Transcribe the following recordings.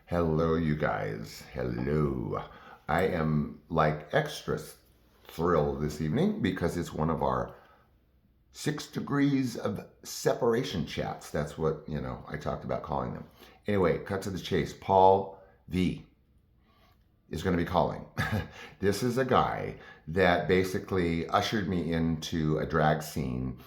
Hello, you guys. Hello. I am like extra thrilled this evening because it's one of our 6 degrees of separation chats. That's what, I talked about calling them. Anyway, cut to the chase. Paul V is going to be calling. This is a guy that basically ushered me into a drag scene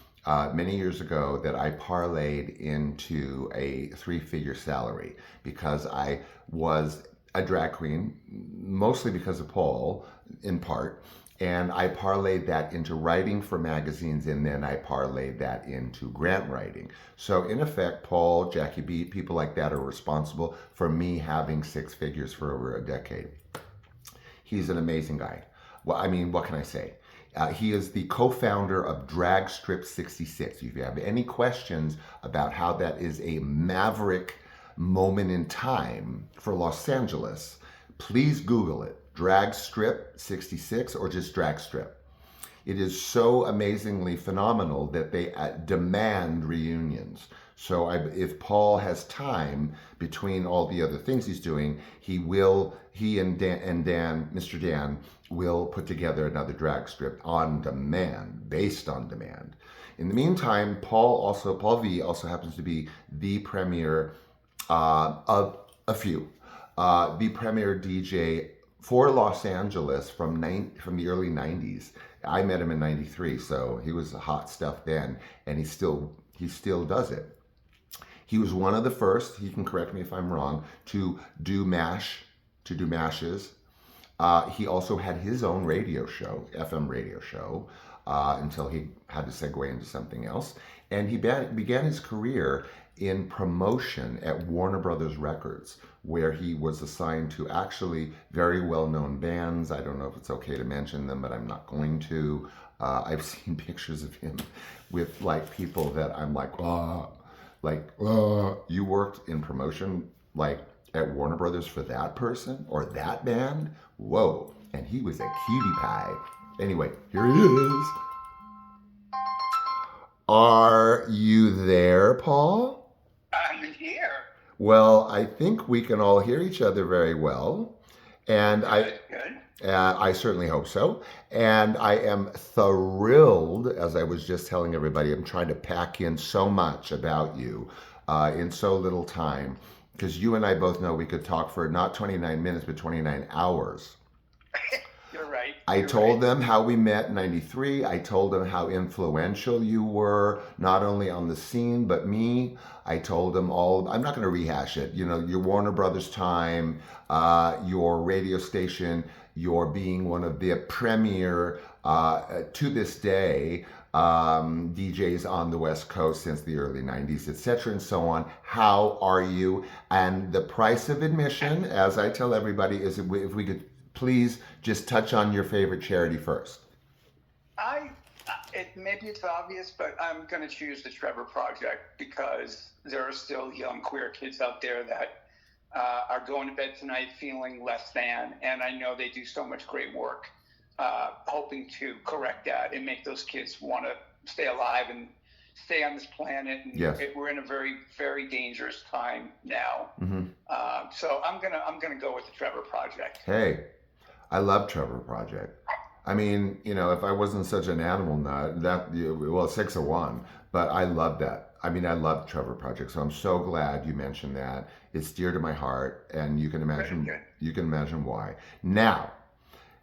many years ago that I parlayed into a three-figure salary because I was a drag queen, mostly because of Paul, in part. And I parlayed that into writing for magazines, and then I parlayed that into grant writing. So, in effect, Paul, Jackie B, people like that are responsible for me having six figures for over a decade. He's an amazing guy. Well, I mean, what can I say? He is the co-founder of Drag Strip 66. If you have any questions about how that is a maverick moment in time for Los Angeles, please Google it. Drag Strip 66 or just Drag Strip. It is so amazingly phenomenal that they demand reunions. So if Paul has time between all the other things he's doing, he and Dan, Mr. Dan, will put together another drag strip on demand, based on demand. In the meantime, Paul V also happens to be the premier of a few, the premier DJ for Los Angeles from the early 90s. I met him in 93, so he was hot stuff then, and he still does it. He was one of the first, he can correct me if I'm wrong, to do mashes. He also had his own radio show, FM radio show, until he had to segue into something else. And he began his career in promotion at Warner Brothers Records, where he was assigned to actually very well-known bands. I don't know if it's okay to mention them, but I'm not going to. I've seen pictures of him with like people that I'm like, you worked in promotion like at Warner Brothers for that person or that band? Whoa. And he was a cutie pie. Anyway, here he is. Are you there, Paul? I'm here. Well, I think we can all hear each other very well. And Good. I certainly hope so. And I am thrilled, as I was just telling everybody, I'm trying to pack in so much about you in so little time. Because you and I both know we could talk for not 29 minutes, but 29 hours. You're right. I told them how we met in 93. I told them how influential you were, not only on the scene, but me. I told them all, I'm not going to rehash it. Your Warner Brothers time, your radio station, your being one of the premier, to this day, DJs on the West Coast since the early 90s, etc., and so on. How are you? And the price of admission, as I tell everybody, is if we could please just touch on your favorite charity first. Maybe it's obvious, but I'm going to choose the Trevor Project because there are still young queer kids out there that are going to bed tonight feeling less than, and I know they do so much great work, hoping to correct that and make those kids want to stay alive and stay on this planet. And Yes. we're in a very, very dangerous time now. Mm-hmm. So I'm gonna go with the Trevor Project. Hey, I love Trevor Project. I mean, if I wasn't such an animal nut, well, 6 of 1, but I love that. I mean, I love Trevor Project, so I'm so glad you mentioned that. It's dear to my heart, and you can imagine why. Now,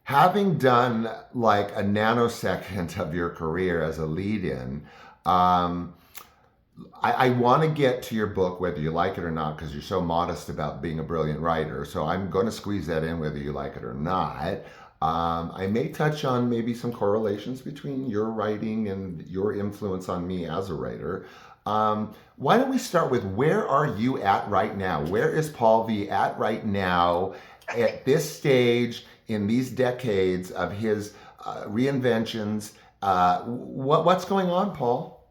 having done like a nanosecond of your career as a lead-in, I want to get to your book, whether you like it or not, because you're so modest about being a brilliant writer. So I'm going to squeeze that in, whether you like it or not. I may touch on maybe some correlations between your writing and your influence on me as a writer. Why don't we start with where are you at right now? Where is Paul V at right now at this stage in these decades of his reinventions? What's going on, Paul?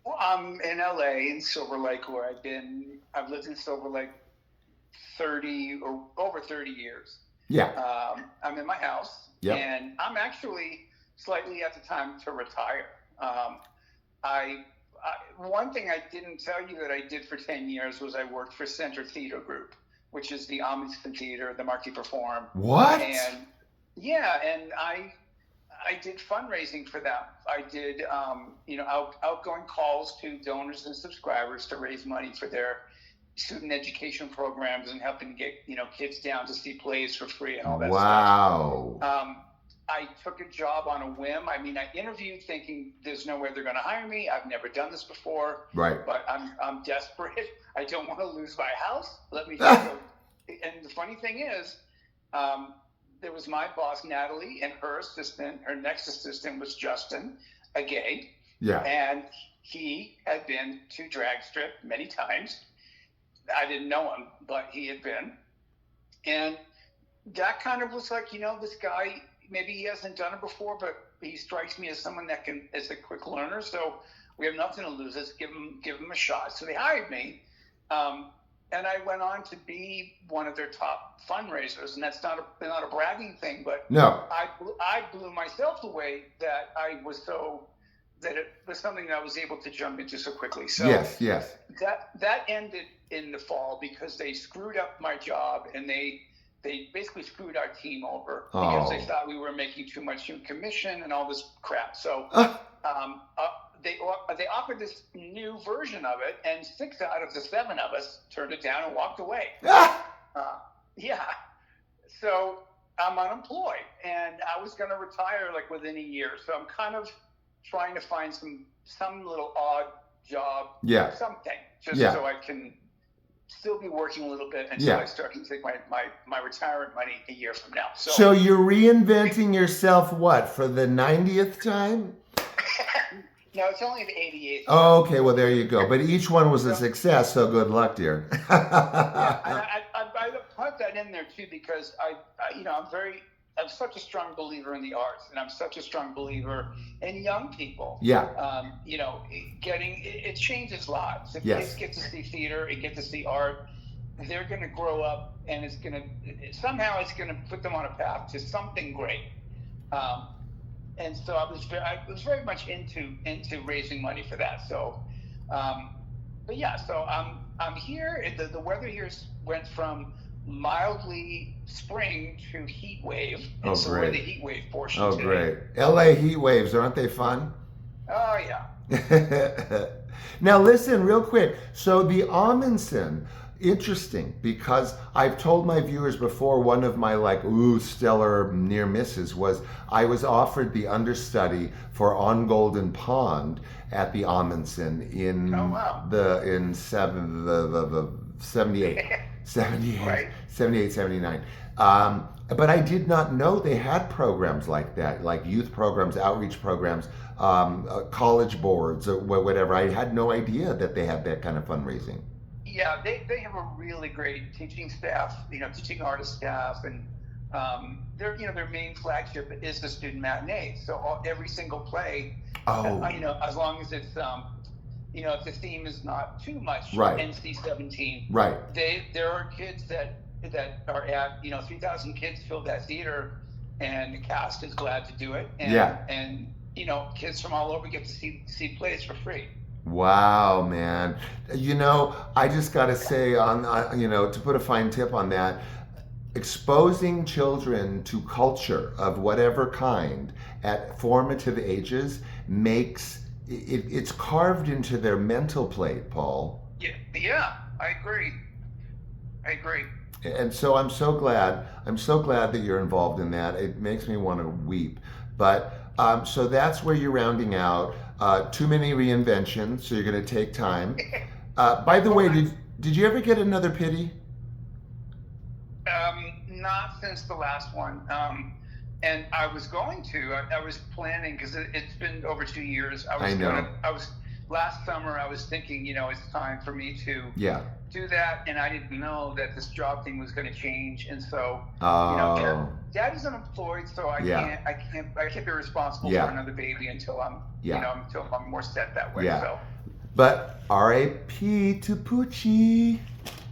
Well, I'm in LA in Silver Lake, where I've lived in Silver Lake 30 or over 30 years. Yeah. I'm in my house, Yep. and I'm actually slightly at the time to retire. I One thing I didn't tell you that I did for 10 years was I worked for Center Theater Group, which is the Amundsen Theater, the Marquis Perform. What? And yeah, and I did fundraising for them. I did, outgoing calls to donors and subscribers to raise money for their student education programs and helping get, kids down to see plays for free and all that Wow. stuff. I took a job on a whim. I mean, I interviewed thinking there's no way they're going to hire me. I've never done this before. Right. But I'm desperate. I don't want to lose my house. Let me just go. And the funny thing is, there was my boss, Natalie, and her next assistant was Justin, a gay. Yeah. And he had been to Drag Strip many times. I didn't know him, but he had been. And that kind of was like, this guy, maybe he hasn't done it before, but he strikes me as someone that is a quick learner. So we have nothing to lose. Let's give him a shot. So they hired me. And I went on to be one of their top fundraisers, and that's not a bragging thing, but no, I blew myself away that it was something that I was able to jump into so quickly. So yes. That ended in the fall because they screwed up my job, and they basically screwed our team over because they thought we were making too much in commission and all this crap. So they offered this new version of it, and 6 out of the 7 of us turned it down and walked away. Yeah. So I'm unemployed, and I was going to retire like within a year. So I'm kind of trying to find some little odd job, something, just so I can still be working a little bit until I start to take my retirement money a year from now. So you're reinventing yourself, what, for the 90th time? No, it's only the 88th. Oh, okay. Well, there you go. But each one was a success, so good luck, dear. I put that in there too because I'm such a strong believer in the arts, and I'm such a strong believer in young people. Yeah. It changes lives. If Yes. kids get to see theater and get to see art, they're going to grow up, and it's going to put them on a path to something great. And so I was very much into raising money for that. So, but yeah, so I'm here. The weather here went from mildly spring to heat wave. And so we're the heat wave portion today. Great. LA heat waves, aren't they fun? Oh yeah. Now listen real quick. So the Amundsen, interesting, because I've told my viewers before, one of my stellar near misses was I was offered the understudy for On Golden Pond at the Amundsen in 78, 79. But I did not know they had programs like that, like youth programs, outreach programs, college boards, or whatever. I had no idea that they had that kind of fundraising. Yeah, they have a really great teaching staff, teaching artist staff, and their main flagship is the student matinee. So every single play, as long as it's if the theme is not too much NC-17, right? There are kids that are at 3,000 kids fill that theater, and the cast is glad to do it, and kids from all over get to see plays for free. Wow, man. I just got to say, to put a fine tip on that, exposing children to culture of whatever kind at formative ages makes it's carved into their mental plate, Paul. Yeah, I agree. And so I'm so glad that you're involved in that. It makes me want to weep. But so that's where you're rounding out. Too many reinventions, so you're going to take time. By the way, did you ever get another pity? Not since the last one. And I was going to. I was planning because it's been over 2 years. Last summer I was thinking, it's time for me to do that, and I didn't know that this job thing was going to change, and so Dad is unemployed, so I can't be responsible for another baby until I'm until I'm more set that way. So. But R.A.P. to Poochie.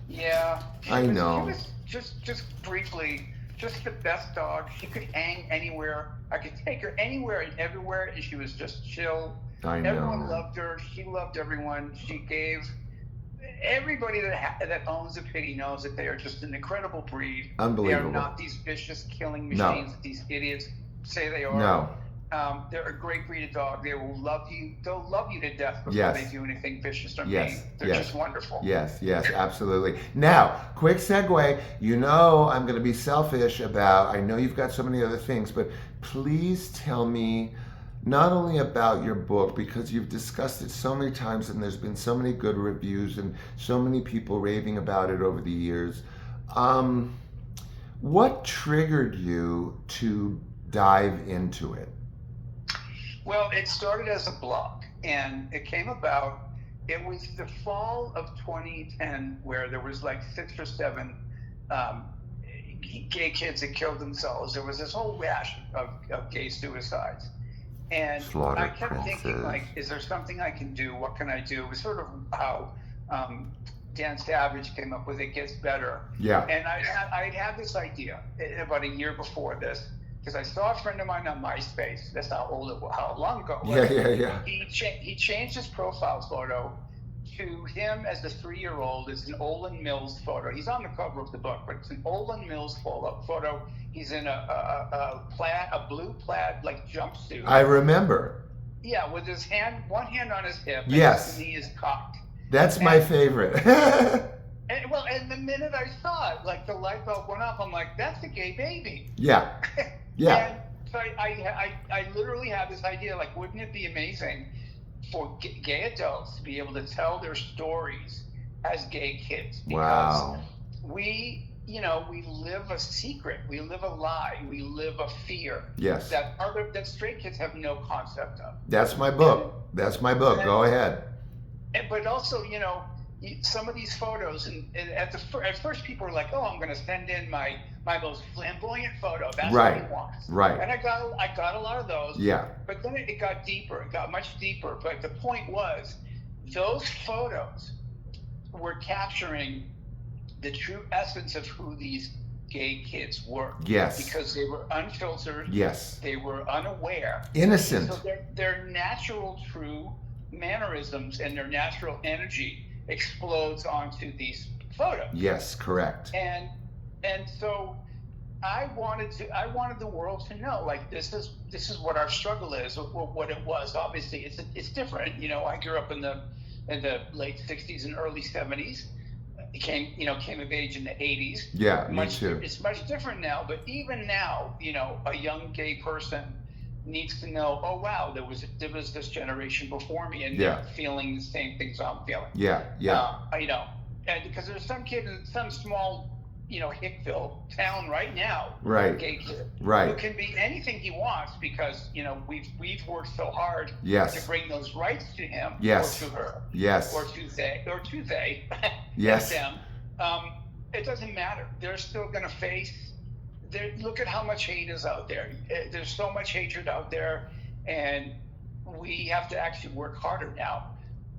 Yeah. I know. She was just briefly. Just the best dog. She could hang anywhere. I could take her anywhere and everywhere, and she was just chill. I know. Everyone loved her. She loved everyone. She gave everybody that owns a pity knows that they are just an incredible breed. Unbelievable. They are not these vicious killing No. machines that these idiots say they are. No. They're a great breed of dog. They will love you. They'll love you to death before Yes. they do anything vicious or Yes. mean. They're Yes. just wonderful. Yes, absolutely. Now, quick segue. You know I'm going to be selfish about, I know you've got so many other things, but please tell me not only about your book, because you've discussed it so many times and there's been so many good reviews and so many people raving about it over the years. What triggered you to dive into it? Well, it started as a blog, and it came about. It was the fall of 2010, where there was like 6 or 7 gay kids that killed themselves. There was this whole rash of gay suicides, and Slaughter I kept princes. thinking, like, is there something I can do? What can I do? It was sort of how Dan Savage came up with It Gets Better. Yeah. And I'd had this idea about a year before this, because I saw a friend of mine on MySpace. That's how long ago it was. Yeah. He changed his profile photo to him as a 3-year-old. It's an Olin Mills photo. He's on the cover of the book, but it's an Olin Mills photo. He's in a blue plaid like jumpsuit. I remember. Yeah, with his one hand on his hip. Yes. And his knee is cocked. That's my favorite. And the minute I saw it, like the light bulb went off. I'm like, that's a gay baby. Yeah. And so I literally had this idea, like, wouldn't it be amazing for gay adults to be able to tell their stories as gay kids? Because Wow. we live a secret, we live a lie, we live a fear. Yes. That straight kids have no concept of. That's my book. Go ahead. But also, some of these photos, and at first people were like, "Oh, I'm going to send in my most flamboyant photo. That's what he wants." Right. And I got a lot of those. Yeah. But then it got deeper. It got much deeper. But the point was, those photos were capturing the true essence of who these gay kids were. Yes. Because they were unfiltered. Yes. They were unaware. Innocent. So their natural, true mannerisms and their natural energy explodes onto these photos. Yes, correct. And so I wanted the world to know, like, this is what our struggle is, or what it was. Obviously, it's different. I grew up in the late '60s and early '70s. Came of age in the '80s. Yeah, me too. It's much different now, but even now, a young gay person needs to know, oh wow, there was this generation before me, and they're feeling the same things I'm feeling. Yeah. And because there's some kid in some small, Hickville town right now, right, gay kid, right, who can be anything he wants, because we've worked so hard yes. to bring those rights to him, yes. or to her, yes, or to they, yes. them. It doesn't matter. They're still going to face. Look at how much hate is out there. There's so much hatred out there, and we have to actually work harder now.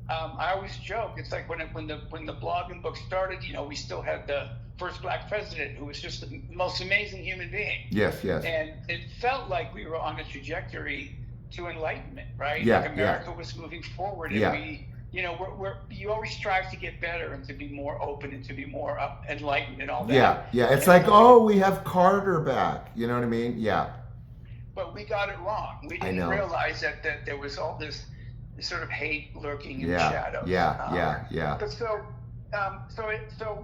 I always joke. It's like when the blog and book started. We still had the first black president, who was just the most amazing human being. Yes. And it felt like we were on a trajectory to enlightenment, right? Yeah. Like America was moving forward, and we. You always strive to get better and to be more open and to be more enlightened and all that. Yeah. It's like, oh, we have Carter back. You know what I mean? Yeah. But we got it wrong. We didn't realize that there was all this sort of hate lurking in the shadows. Yeah. But so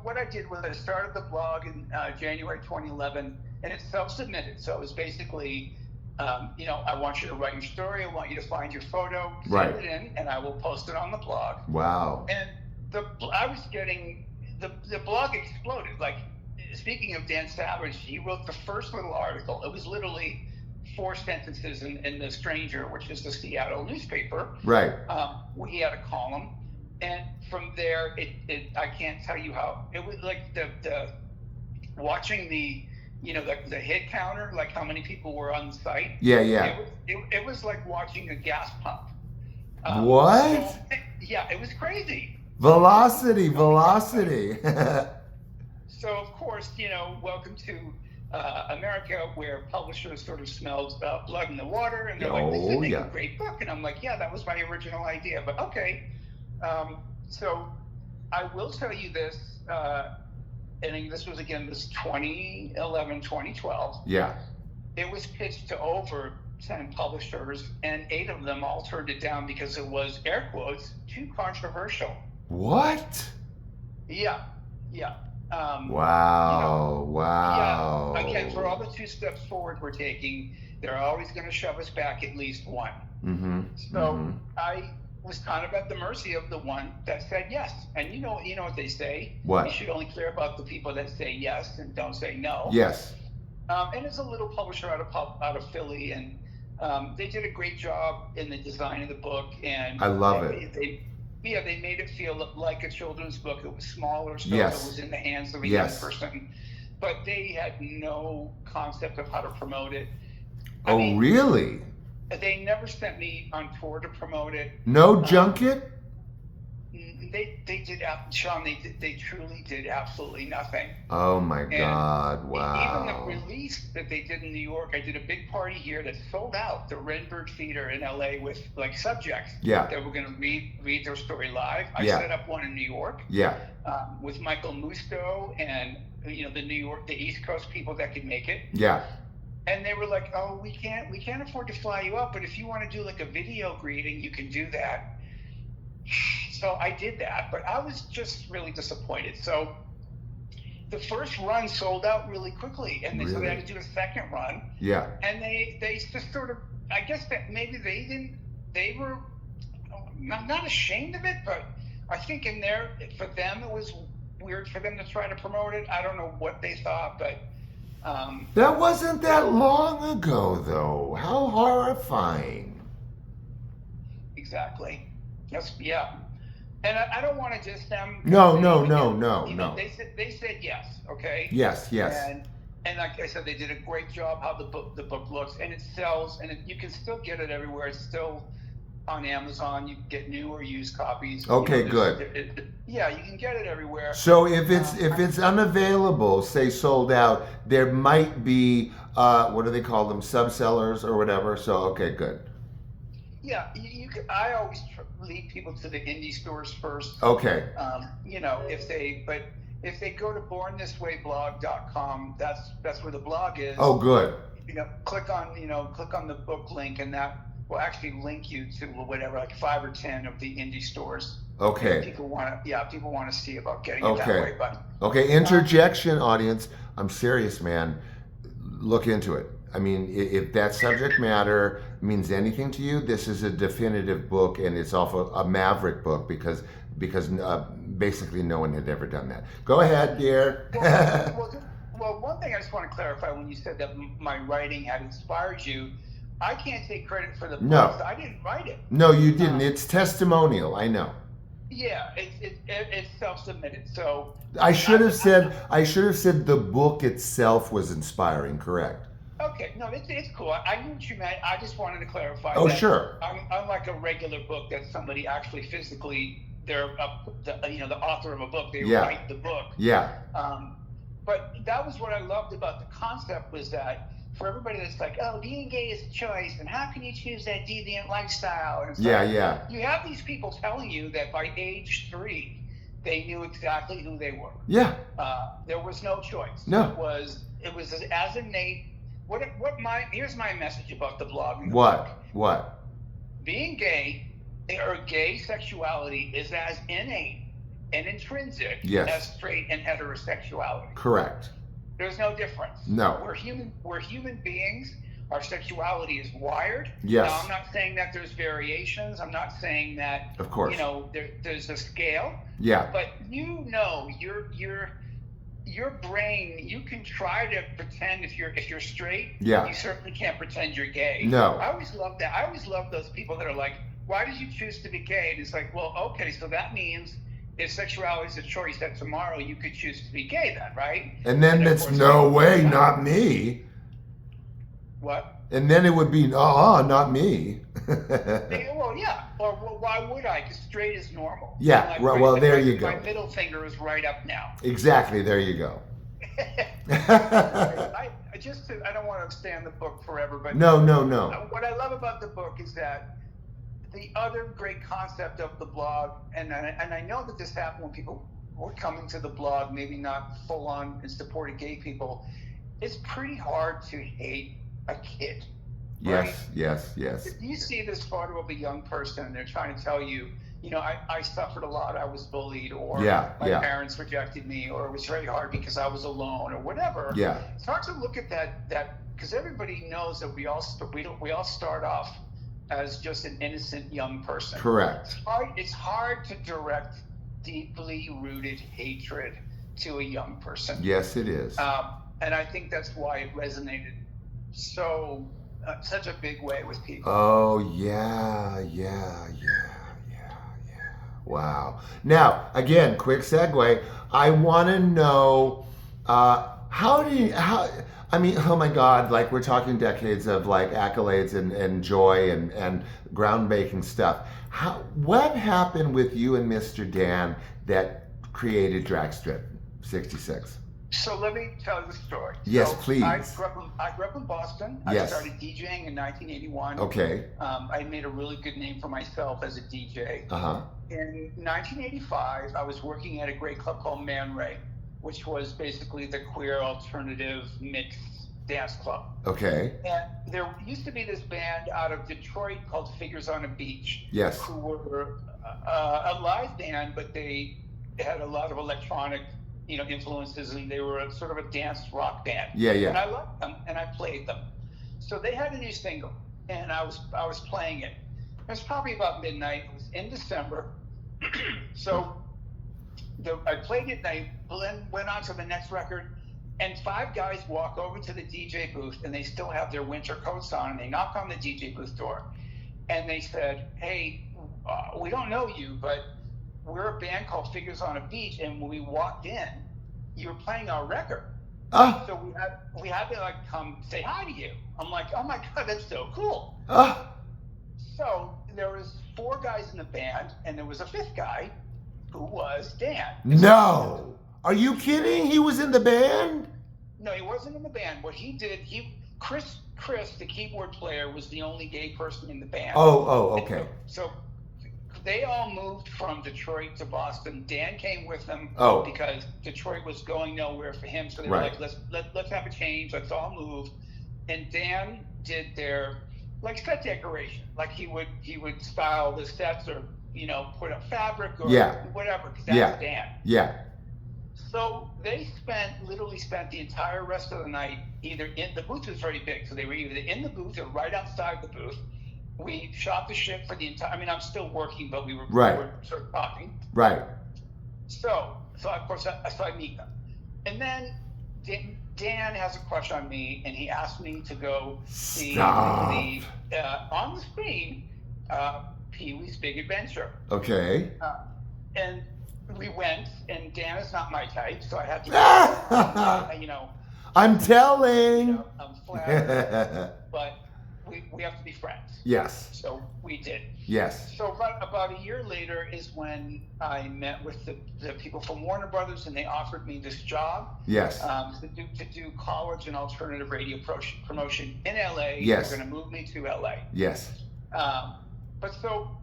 what I did was I started the blog in January 2011, and it's self-submitted. So it was basically, I want you to write your story. I want you to find your photo, send it in, and I will post it on the blog. Wow. And I was getting, the blog exploded. Like, speaking of Dan Savage, he wrote the first little article. It was literally 4 sentences in The Stranger, which is the Seattle newspaper. Right. He had a column. And from there, I can't tell you how, it was like the watching the hit counter, like how many people were on the site. Yeah. It was like watching a gas pump. What? It was crazy. Velocity. So of course, welcome to America, where publishers sort of smelled blood in the water, and they're like, "This is a great book," and I'm like, "Yeah, that was my original idea." But okay, so I will tell you this, and this was again this 2011, 2012. Yeah. It was pitched to over 10 publishers, and 8 of them all turned it down because it was, air quotes, too controversial. What? Yeah, yeah. Wow. Wow. Yeah, again, for all the 2 steps forward we're taking, they're always going to shove us back at least 1. Mm-hmm. So I was kind of at the mercy of the one that said yes. And you know what they say. What? You should only care about the people that say yes and don't say no. Yes. And it's a little publisher out of Philly, and they did a great job in the design of the book. And I love it. They made it feel like a children's book. It was smaller, so Yes. it was in the hands of a Yes. young person. But they had no concept of how to promote it. Oh, really? They never sent me on tour to promote it. No junket? They did, Sean. They truly did absolutely nothing. Oh my And God! Even Wow. the release that they did in New York, I did a big party here that sold out. The Redbird Theater in LA with like subjects Yeah. that were going to read their story live. I Yeah. set up one in New York Yeah. with Michael Musto and the East Coast people that could make it. Yeah. And they were like, "Oh, we can't afford to fly you up, but if you want to do like a video greeting, you can do that." So I did that, but I was just really disappointed. So the first run sold out really quickly, and so they had to do a second run. Yeah. And they just sort of, I guess that maybe they were not ashamed of it, but I think for them it was weird for them to try to promote it. I don't know what they thought, but. That wasn't that long ago, though. How horrifying. Exactly. Yeah. And I don't want to diss them. No. They said yes. Okay. Yes. And like I said, they did a great job how the book looks, and it sells, and you can still get it everywhere. It's still on Amazon. You can get new or used copies. Okay, good. Yeah, you can get it everywhere. So if it's unavailable, say sold out, there might be what do they call them, subsellers or whatever. So okay, good. Yeah, I always lead people to the indie stores first. Okay. If they go to bornthiswayblog.com, that's where the blog is. Oh, good. Click on the book link, and that will actually link you to whatever, like 5 or 10 of the indie stores. Okay. People want to see about getting it that way. But okay, interjection, audience. I'm serious, man. Look into it. I mean, if that subject matter means anything to you, this is a definitive book, and it's also a maverick book because basically no one had ever done that. Go ahead, dear. Well, one thing I just want to clarify, when you said that my writing had inspired you, I can't take credit for the book. No. I didn't write it. No, you didn't. It's testimonial. I know. Yeah, it's self-submitted. So I should have said the book itself was inspiring. Correct. Okay, no, it's cool. I knew what you meant. I just wanted to clarify. Oh, that sure. Unlike a regular book that somebody actually physically, they're the author of a book. They write the book. Yeah. But that was what I loved about the concept, was that for everybody that's like, oh, being gay is a choice, and how can you choose that deviant lifestyle? And Yeah. You have these people telling you that by age 3, they knew exactly who they were. Yeah. There was no choice. No. It was as innate. Here's my message about the blog. And the What? book. What? Being gay or gay sexuality is as innate and intrinsic as straight and heterosexuality. Correct. There's no difference. No. We're human beings. Our sexuality is wired. Yes. Now, I'm not saying that there's variations. I'm not saying that, of course, there's a scale. Yeah. But your brain, you can try to pretend if you're straight. Yeah. You certainly can't pretend you're gay. No. I always love that. I always love those people that are like, why did you choose to be gay? And it's like, well, okay, so that means if sexuality is a choice, that tomorrow you could choose to be gay then, right? And then that's no way, not me. What? And then it would be, not me. Well, yeah. Or why would I? Because straight is normal. Yeah. There you go. My middle finger is right up now. Exactly. There you go. I don't want to stay on the book forever, but no. What I love about the book is that the other great concept of the blog, and I know that this happened when people were coming to the blog, maybe not full on and supported gay people. It's pretty hard to hate a kid. Yes, right? yes. If you see this photo of a young person and they're trying to tell you, I suffered a lot, I was bullied, or my parents rejected me, or it was very hard because I was alone, or whatever. Yeah. It's hard to look at that because everybody knows that we all start off as just an innocent young person. Correct. It's hard to direct deeply rooted hatred to a young person. Yes, it is. And I think that's why it resonated such a big way with people. Oh, yeah. Wow. Now, again, quick segue. I want to know, oh my God, like we're talking decades of like accolades and joy and groundbreaking stuff. What happened with you and Mr. Dan that created Dragstrip 66? So let me tell you the story. Yes, please. I grew up in Boston. Yes. I started DJing in 1981. Okay. I made a really good name for myself as a DJ. Uh-huh. In 1985, I was working at a great club called Man Ray, which was basically the queer alternative mixed dance club. Okay. And there used to be this band out of Detroit called Figures on a Beach. Yes. Who were a live band, but they had a lot of electronic influences, and they were sort of a dance rock band. Yeah. And I loved them, and I played them. So they had a new single, and I was playing it. It was probably about midnight. It was in December. So I played it, and I went on to the next record, and 5 guys walk over to the DJ booth, and they still have their winter coats on, and they knock on the DJ booth door, and they said, "Hey, we don't know you, but we're a band called Figures on a Beach, and when we walked in, you were playing our record. So we had to like come say hi to you." I'm like, "Oh my God, that's so cool." So there was 4 guys in the band, and there was a 5th guy who was Dan. No, are you kidding? He was in the band? No, he wasn't in the band. What he did, Chris, the keyboard player, was the only gay person in the band. Oh, okay. So they all moved from Detroit to Boston. Dan came with them because Detroit was going nowhere for him. So they were like, let's have a change. Let's all move. And Dan did their like set decoration. Like he would style the sets or put up fabric or whatever, because that's Dan. Yeah. So they literally spent the entire rest of the night the booth was very big, so they were either in the booth or right outside the booth. We shot the shit for the entire. I mean, I'm still working, but we were sort of talking. Right. So of course, I meet them, and then Dan has a crush on me, and he asked me to go see on the screen Pee-wee's Big Adventure. Okay. And we went, and Dan is not my type, so I had to. I'm telling. I'm flattered, but we have to be friends. Yes. So we did. Yes. So about a year later is when I met with the people from Warner Brothers, and they offered me this job. Yes. To do college and alternative radio promotion in LA. Yes. They're going to move me to LA. Yes. But so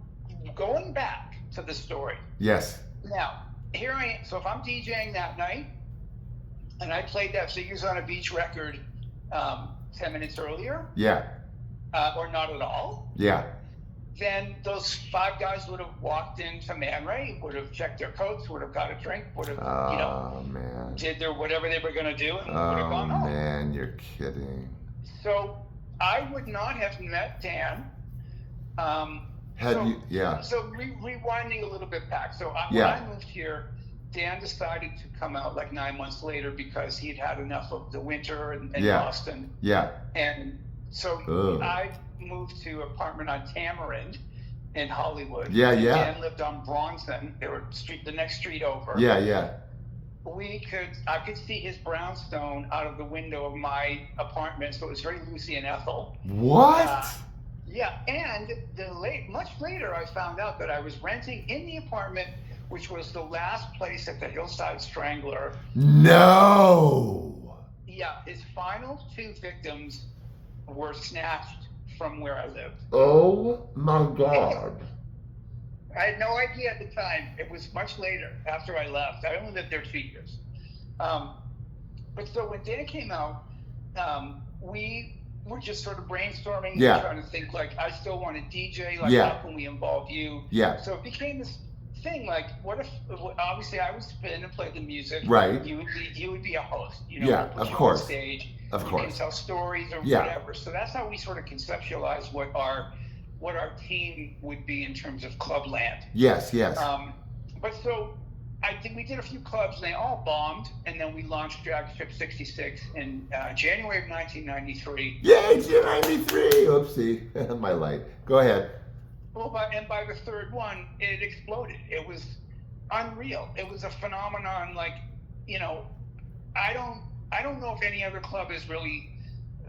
going back to the story. Yes. Now, here I am. So if I'm DJing that night, and I played that Figures on a Beach record 10 minutes earlier. Yeah. Or not at all. Yeah. Then those 5 guys would have walked into Man Ray, would have checked their coats, would have got a drink, would have, man. did their whatever they were going to do, and would have gone home. Oh, man, you're kidding. So I would not have met Dan. So rewinding a little bit back. So when I moved here, Dan decided to come out like 9 months later because he'd had enough of the winter in Boston. Yeah. And so I moved to an apartment on Tamarind in Hollywood. Yeah. Dan lived on Bronson. They were the next street over. Yeah. I could see his brownstone out of the window of my apartment, so it was very Lucy and Ethel. What? Yeah, and much later I found out that I was renting in the apartment, which was the last place at the Hillside Strangler. No! Yeah, his final 2 victims were snatched from where I lived. Oh my God. I had no idea at the time. It was much later after I left. I only lived there 2 years. But so when Dana came out, we were just sort of brainstorming, Yeah. trying to think like, I still want to DJ. Like, Yeah. how can we involve you? Yeah. So it became this thing. Like, what if? Obviously, I would spin and play the music. Right. You would be a host. You know, Yeah, we'll put of you course. On stage. Of you course. can tell stories or Yeah. whatever. So that's how we sort of conceptualized what our team would be in terms of Clubland. Yes, yes. But so I think we did a few clubs and they all bombed, and then we launched Drag Strip 66 in January of 1993. Yay, it's 93. Oopsie. My light. Go ahead. Well, by the third one, it exploded. It was unreal. It was a phenomenon. Like, you know, I don't know if any other club has really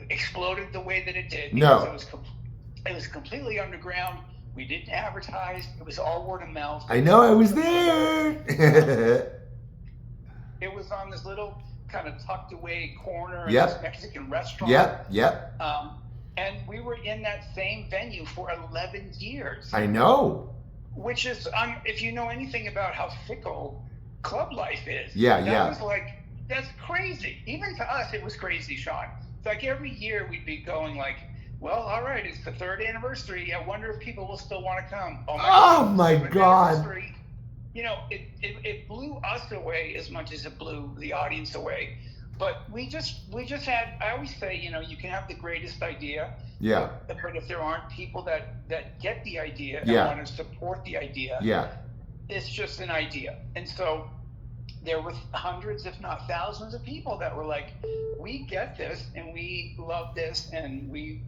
exploded the way that it did. No. Because it was completely underground. We didn't advertise. It was all word of mouth. I know, I was there. It was on this little kind of tucked away corner in Yep. this Mexican restaurant. Yep. And we were in that same venue for 11 years. I know. Which is, if you know anything about how fickle club life is. Yeah, that yeah. was like, that's crazy. Even to us, it was crazy, Sean. It's like every year we'd be going like, well, all right, it's the 3rd anniversary. I wonder if people will still want to come. Oh my it's the 3rd God. anniversary. You know, it blew us away as much as it blew the audience away. But we just had, I always say, you know, you can have the greatest idea. Yeah. But if there aren't people that get the idea Yeah. and want to support the idea, Yeah. it's just an idea. And so there were hundreds, if not thousands, of people that were like, we get this and we love this and we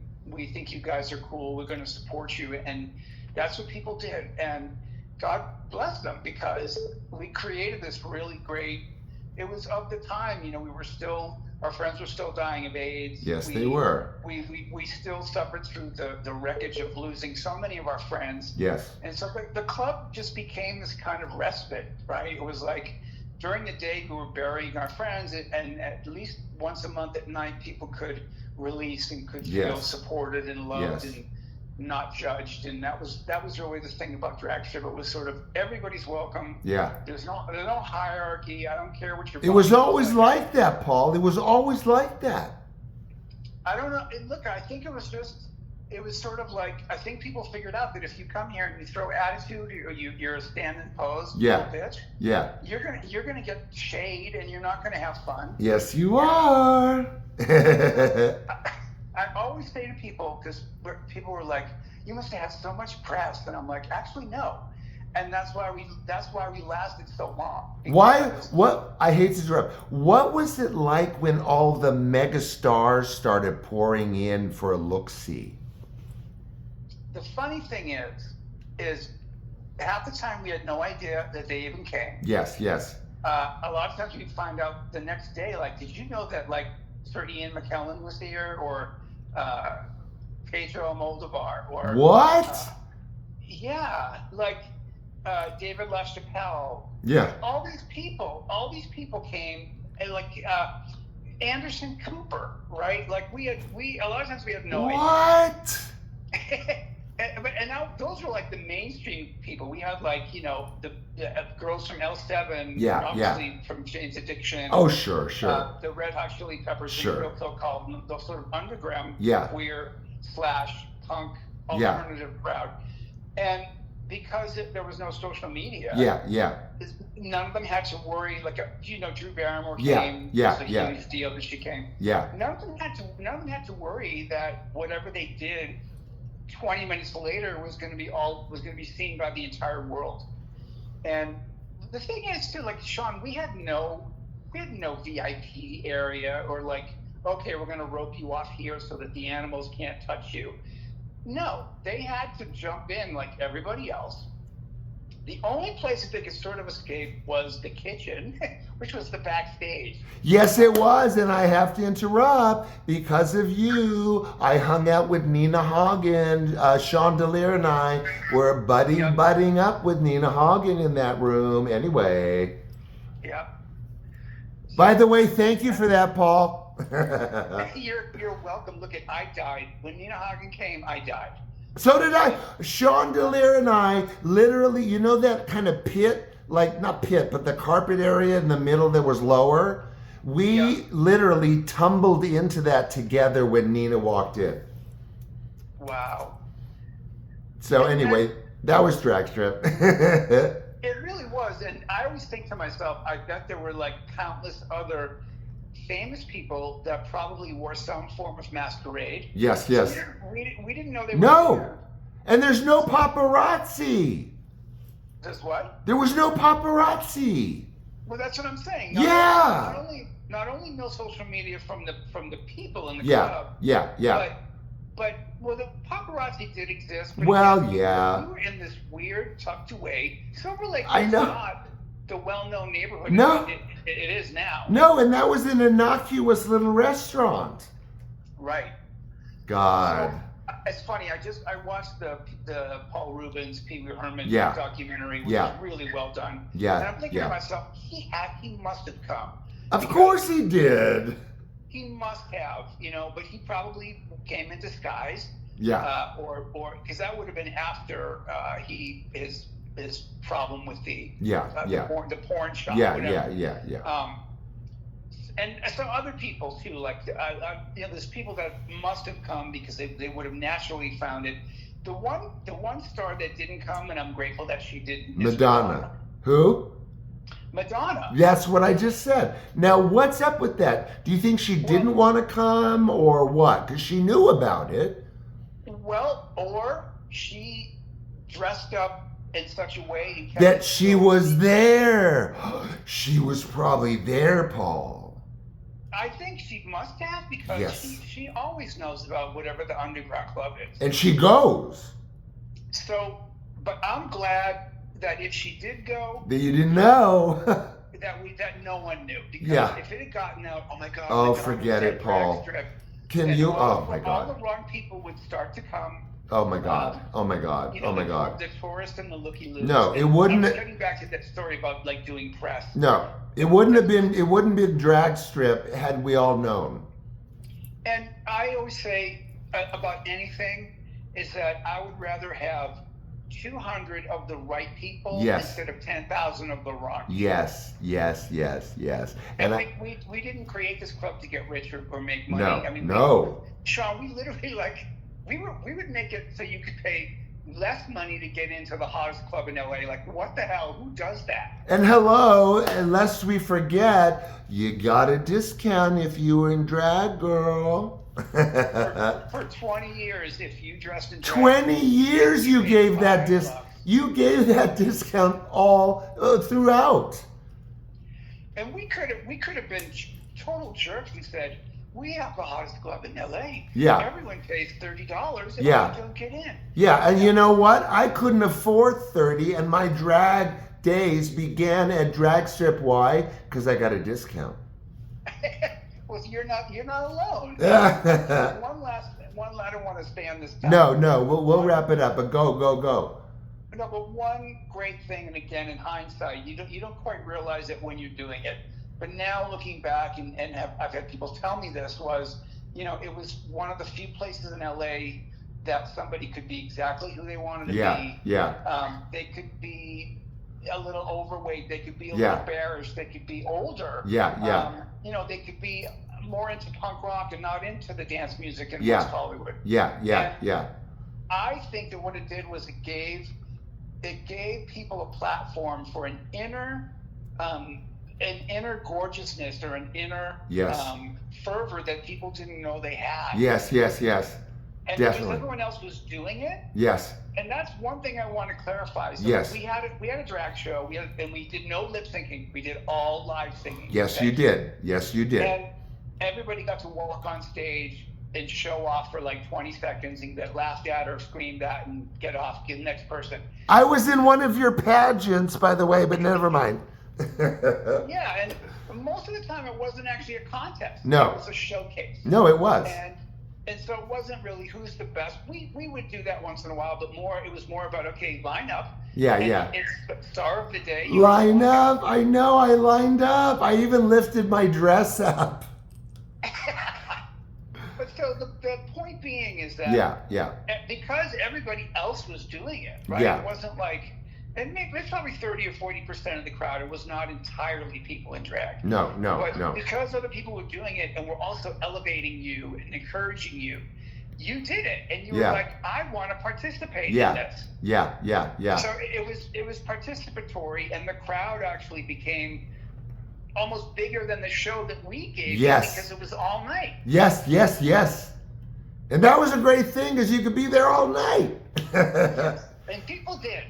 think you guys are cool. We're going to support you. And that's what people did. And God bless them, because we created this really great, it was of the time, you know, our friends were still dying of AIDS. Yes, they were. We still suffered through the wreckage of losing so many of our friends. Yes. And so the club just became this kind of respite, right? It was like during the day we were burying our friends, and at least once a month at night people could release and could feel Yes. supported and loved Yes. and not judged. And that was really the thing about Drag Strip. It was sort of everybody's welcome. Yeah. There's no hierarchy. I don't care what your It was body always is like that, Paul. It was always like that. I don't know. Look, I think it was sort of like, I think people figured out that if you come here and you throw attitude or you're a standing pose, Yeah. little bitch, Yeah. you're gonna get shade and you're not gonna have fun. Yes, you are. I always say to people, because people were like, "You must have had so much press," and I'm like, "Actually, no." And that's why we lasted so long. Why? Because What? I hate to interrupt. What was it like when all the mega stars started pouring in for a look-see? The funny thing is half the time we had no idea that they even came. Yes, yes. A lot of times we'd find out the next day, like, did you know that, like, Sir Ian McKellen was here, or Pedro Moldovar, or What? yeah, like David LaChapelle. Yeah. All these people came, and like Anderson Cooper, right? Like a lot of times we had no idea. What? And now those were like the mainstream people. We had, like, you know, the girls from L7, Yeah, obviously from Jane's Addiction. Oh, sure, sure. The Red Hot Chili Peppers, Sure. and Real Kill called them, those sort of underground, Yeah. queer / punk alternative crowd. And because there was no social media, Yeah. none of them had to worry. Like, you know, Drew Barrymore Yeah, came. yeah, It was a yeah. huge deal that she came. Yeah. None of them had to worry that whatever they did 20 minutes later was going to be seen by the entire world. And the thing is too, like, Sean, we had no VIP area, or like, okay, we're going to rope you off here so that the animals can't touch you. No, they had to jump in like everybody else. The only place that they could sort of escape was the kitchen, which was the backstage. Yes, it was, and I have to interrupt because of you. I hung out with Nina Hagen. Chandelier and I were budding up with Nina Hagen in that room. Anyway. Yeah. By the way, thank you for that, Paul. You're welcome. Look, I died when Nina Hagen came. I died. So did I. Chandelier and I literally, you know that kind of pit, like not pit, but the carpet area in the middle that was lower? We literally tumbled into that together when Nina walked in. Wow. So anyway, that was Drag Strip. It really was. And I always think to myself, I bet there were like countless other famous people that probably wore some form of masquerade. Yes. We didn't know they were No. there. And there's no paparazzi. Just what? There was no paparazzi. Well, that's what I'm saying. Not only no social media from the people in the club. Yeah. But the paparazzi did exist. But Well, again, yeah. we were in this weird tucked away. Silver Lake I was know. not the well-known neighborhood. No. It is now. No, and that was an innocuous little restaurant. Right. God. So, it's funny. I watched the Paul Rubens, Pee Wee Herman documentary, which was really well done. Yeah. And I'm thinking to myself, he must have come. Of course he did. He must have, but he probably came in disguise. Yeah. Or because that would have been after his problem with the porn shop. Yeah. And some other people too, like there's people that must have come because they would have naturally found it. The one star that didn't come, and I'm grateful that she didn't. Madonna. Who? Madonna. That's what I just said. Now, what's up with that? Do you think she didn't want to come or what? Because she knew about it. Well, or she dressed up in such a way that she was there. She was probably there, Paul. I think she must have, because she always knows about whatever the underground club is. And she goes. So, but I'm glad that if she did go, that you didn't know. that no one knew. Because if it had gotten out, oh my God. Oh, forget it, Paul. Can you? Oh my God. All the wrong people would start to come. Oh my God. Oh my God. Oh my God. The tourist and the looky-loos. No, it wouldn't. I'm getting back to that story about like doing press. No, it wouldn't have been. It wouldn't be Drag Strip had we all known. And I always say about anything is that I would rather have 200 of the right people instead of 10,000 of the wrong people. Yes. And we didn't create this club to get rich or make money. No, I mean, Sean, we literally we would make it so you could pay less money to get into the hottest club in LA. Like, what the hell? Who does that? And hello, lest we forget, you got a discount if you were in drag, girl. For 20 years, if you dressed in drag. 20 years you gave that discount all throughout. And we could have been total jerks and said, we have the hottest club in LA. Yeah. Everyone pays $30 and I don't get in. Yeah, and you know what? I couldn't afford $30, and my drag days began at Drag Strip. Why? Because I got a discount. Well, you're not alone. one I don't want to stay on this topic. No, we'll wrap it up, but go. No, but one great thing, and again, in hindsight, you don't quite realize it when you're doing it. But now looking back, and I've had people tell me this, was, it was one of the few places in LA that somebody could be exactly who they wanted to be. Yeah. They could be a little overweight. They could be a little bearish. They could be older. Yeah. They could be more into punk rock and not into the dance music in West Hollywood. Yeah. I think that what it did was it gave people a platform for an inner gorgeousness or an inner fervor that people didn't know they had. Yes. And definitely. because everyone else was doing it. Yes. And that's one thing I want to clarify. So we had a drag show. And we did no lip syncing. We did all live singing. Yes, you did. And everybody got to walk on stage and show off for like 20 seconds and get laughed at or screamed at and get off, get the next person. I was in one of your pageants, by the way, but never mind. Yeah, and most of the time it wasn't actually a contest. No. It was a showcase. No, it was. And so it wasn't really who's the best. We would do that once in a while, but it was more about, okay, line up. Yeah. It's the star of the day. Line up. I know, I lined up. I even lifted my dress up. so the point being is that yeah, because everybody else was doing it, right? Yeah. It wasn't like, and maybe it's probably 30 or 40% of the crowd. It was not entirely people in drag. no, But because other people were doing it and were also elevating you and encouraging you, you did it, and you were Yeah. like, I want to participate Yeah. in this. yeah. So it was participatory, and the crowd actually became almost bigger than the show that we gave Yes. you because it was all night. Yes. And that was a great thing because you could be there all night. And people did.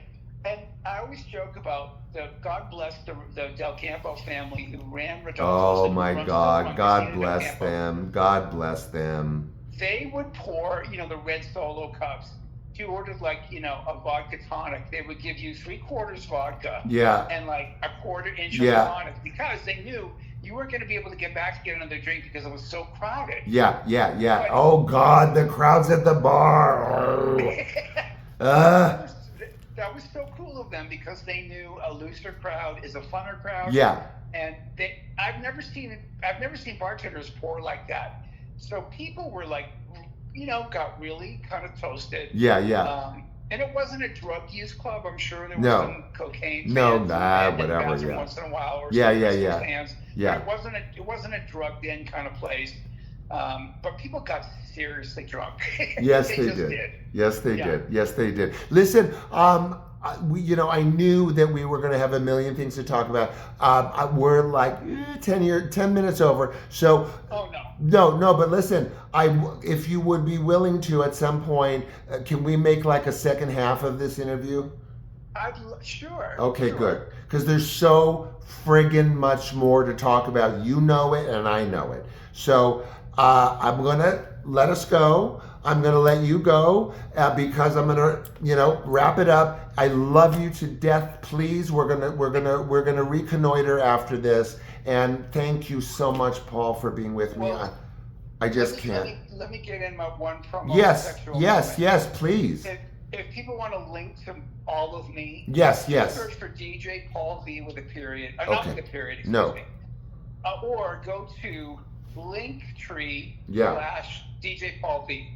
And I always joke about God bless the Del Campo family who ran Rodolfo's. Oh and who my runs God. the God Del bless Campo. them. God bless them. They would pour, the red Solo cups. If you ordered like, a vodka tonic, they would give you 3/4 vodka. Yeah. And like a 1/4 inch Yeah. of tonic because they knew you weren't going to be able to get back to get another drink because it was so crowded. Yeah. But- Oh God, the crowds at the bar. That was so cool of them because they knew a looser crowd is a funner crowd. Yeah. And I've never seen bartenders pour like that. So people were like, got really kind of toasted. Yeah. And it wasn't a drug use club. I'm sure there was No. some cocaine. No, fans nah, in the whatever, bathroom yeah. Once in a while, or Yeah, some yeah, Bristol yeah. Fans. Yeah. But it wasn't a drugged in kind of place. But people got seriously drunk. Yes, they they just did. Yes, they Yeah. did. Yes, they did. Listen, I knew that we were going to have a million things to talk about. We're like 10 minutes over. So, Oh no. no, but listen, if you would be willing to at some point, can we make like a second half of this interview? Sure. Okay, sure. good. Because there's so friggin' much more to talk about. You know it, and I know it. So I'm gonna let us go. I'm gonna let you go because I'm gonna, wrap it up. I love you to death. Please, we're gonna reconnoiter after this. And thank you so much, Paul, for being with me. Well, I just can't. Let me get in my one promo. Yes, sexual yes, moment. yes, please. If people want to link to all of me, Yes. search for DJ Paul V with a period, not Okay. with a period, excuse No. me. Or go to Linktree Yeah. /DJ Paul V.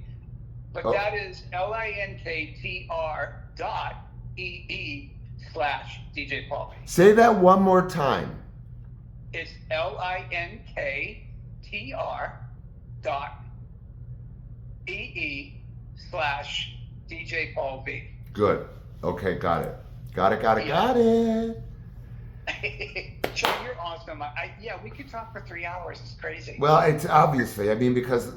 But Oh. that is linktr.ee/DJ Paul V. Say that one more time. It's linktr.ee/DJ Paul V. Good. Okay, got it. Got it. Joe, you're awesome. We could talk for 3 hours. It's crazy. Well, it's obviously, because,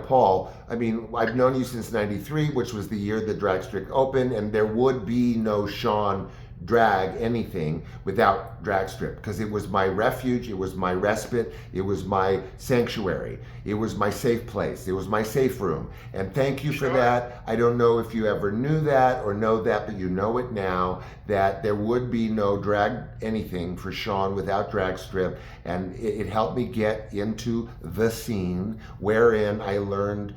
Paul, I've known you since 93, which was the year the Dragstrick opened, and there would be no Sean Drag anything without Dragstrip, because it was my refuge, it was my respite, it was my sanctuary, it was my safe place, it was my safe room. And thank you for Sure. that. I don't know if you ever knew that or know that, but you know it now, that there would be no drag anything for Sean without Dragstrip. And it helped me get into the scene, wherein I learned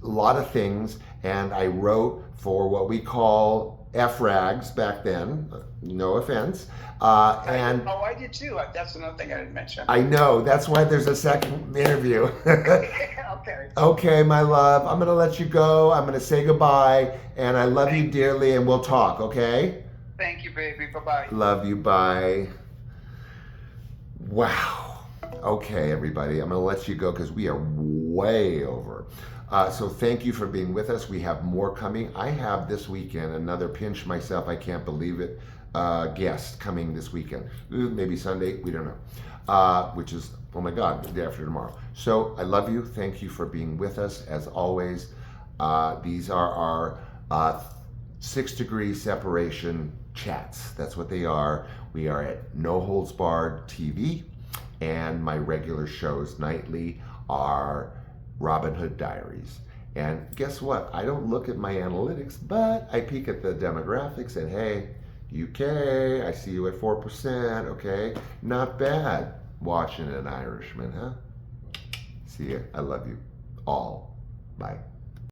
a lot of things, and I wrote for what we call F-rags back then, no offense. And I did too. That's another thing I didn't mention. I know, that's why there's a second interview. Okay. Okay, my love, I'm gonna let you go. I'm gonna say goodbye, and I love you dearly, and we'll talk, okay? Thank you, baby. Bye-bye. Love you, bye. Wow. Okay, everybody, I'm gonna let you go because we are way over. So thank you for being with us. We have more coming. I have this weekend another pinch myself, I can't believe it, guest coming this weekend. Maybe Sunday, we don't know. Which is, oh my God, the day after tomorrow. So I love you. Thank you for being with us as always. These are our 6 degree separation chats. That's what they are. We are at No Holds Barred TV, and my regular shows nightly are Robin Hood Diaries. And guess what? I don't look at my analytics, but I peek at the demographics and hey, UK, I see you at 4%, okay? Not bad watching an Irishman, huh? See ya. I love you all. Bye.